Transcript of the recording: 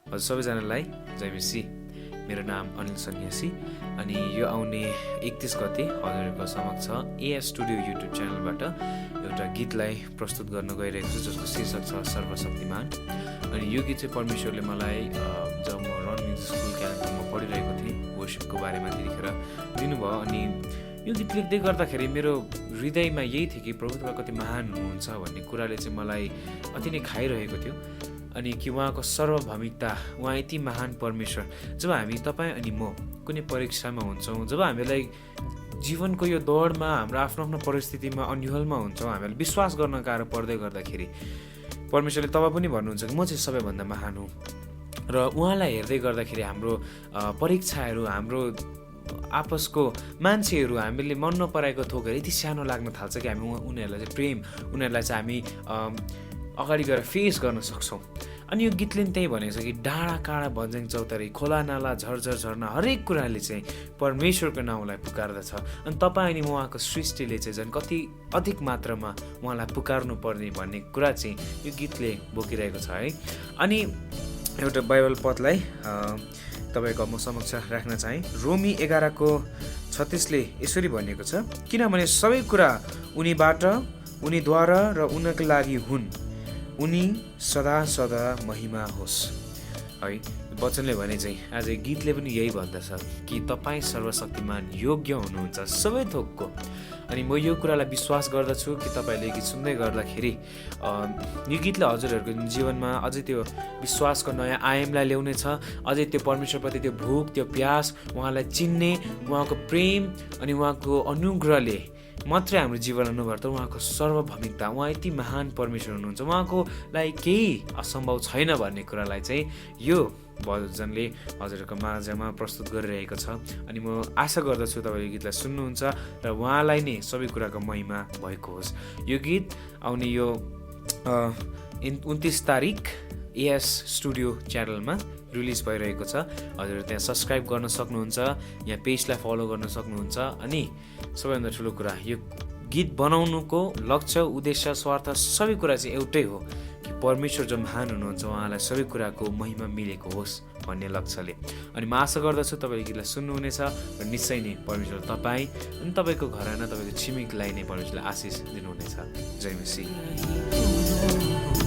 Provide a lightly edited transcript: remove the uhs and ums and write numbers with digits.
हजुर सबैजनालाई जय मसी। मेरो नाम अनिल सन्यासी अनि यो आउने 31 गते हजुरहरूको समक्ष एएस स्टुडियो युट्युब च्यानलबाट एउटा गीतलाई प्रस्तुत गर्न गइरहेको छु जसको शीर्षक छ सर्वशक्तिमान। अनि यो गीत चाहिँ परमेश्वरले मलाई जब म रन म्युजिक स्कुल कालिम्पोङमा पढिरहेको थिएँ वर्शिपको बारेमा त्यतिखेर दिनुभयो। अनि यो गीत लेख्दै गर्दाखेरि मेरो हृदयमा यही थियो कि प्रभु तपाईँ कति महान हुनुहुन्छ भन्ने कुराले चाहिँ मलाई अति नै खाइरहेको थियो। अनि कि उहाँको सर्वभौमिकता, उहाँ यति महान परमेश्वर। जब हामी तपाईँ अनि म कुनै परीक्षामा हुन्छौँ, जब हामीलाई जीवनको यो दौडमा हाम्रो आफ्नो आफ्नो परिस्थितिमा अन्यलमा हुन्छौँ, हामीलाई विश्वास गर्न गाह्रो पर्दै गर्दाखेरि परमेश्वरले तब पनि भन्नुहुन्छ कि म चाहिँ सबैभन्दा महान हुँ। र उहाँलाई हेर्दै गर्दाखेरि हाम्रो परीक्षाहरू, हाम्रो आपसको मान्छेहरू, हामीले मन नपराएको थोकहरू यति सानो लाग्न थाल्छ कि हामी उनीहरूलाई चाहिँ प्रेम, उनीहरूलाई चाहिँ हामी अगाडि गएर फेस गर्न सक्छौँ। अनि यो गीतले पनि त्यही भनेको छ कि डाँडा काँडा भन्छन् चौतारी, खोला नाला झरझर झर्ना हरेक कुराले चाहिँ परमेश्वरको नाउँलाई पुकार्दछ। अनि तपाईँ अनि उहाँको सृष्टिले चाहिँ झन् कति अधिक मात्रामा उहाँलाई पुकार्नु पर्ने भन्ने कुरा चाहिँ यो गीतले बोकिरहेको छ है। अनि एउटा बाइबल पदलाई तपाईँको म समक्ष राख्न चाहेँ। रोमी 11:36 यसरी भनिएको छ, किनभने सबै कुरा उनीबाट, उनीद्वारा र उनीका लागि हुन्, उनी सदा सदा महिमा होस् है। वचनले भने चाहिँ आज गीतले पनि यही भन्दछ कि तपाईँ सर्वशक्तिमान योग्य हुनुहुन्छ सबै थोकको। अनि म यो कुरालाई विश्वास गर्दछु कि तपाईँले गीत सुन्दै गर्दाखेरि यो गीतले हजुरहरूको जीवनमा अझै त्यो विश्वासको नयाँ आयामलाई ल्याउनेछ। अझै त्यो परमेश्वरप्रति त्यो भोक, त्यो प्यास, उहाँलाई चिन्ने, उहाँको प्रेम अनि उहाँको अनुग्रहले मात्रै हाम्रो जीवन अनुभव त उहाँको सर्वभौमिकता, उहाँ यति महान परमेश्वर हुनुहुन्छ, उहाँको लागि केही असम्भव छैन भन्ने कुरालाई चाहिँ यो भजनले हजुरहरूको माझमा प्रस्तुत गरिरहेको छ। अनि म आशा गर्दछु तपाईँले गीतलाई सुन्नुहुन्छ र उहाँलाई नै सबै कुराको महिमा भएको होस्। यो गीत आउने यो 29 तारिक एएस स्टुडियो च्यानलमा रिलिज भइरहेको छ। हजुर त्यहाँ सब्सक्राइब गर्न सक्नुहुन्छ, यहाँ पेजलाई फलो गर्न सक्नुहुन्छ। अनि सबैभन्दा ठुलो कुरा, यो गीत बनाउनुको लक्ष्य, उद्देश्य, स्वार्थ सबै कुरा चाहिँ एउटै हो कि परमेश्वर जो महान हुनुहुन्छ उहाँलाई सबै कुराको महिमा मिलेको होस् भन्ने लक्ष्यले। अनि म आशा गर्दछु तपाईँले गीतलाई सुन्नुहुनेछ र निश्चय नै परमेश्वर तपाईँ अनि तपाईँको घराना, तपाईँको छिमेकीलाई नै परमेश्वरले आशिष दिनुहुनेछ। जय मसीह।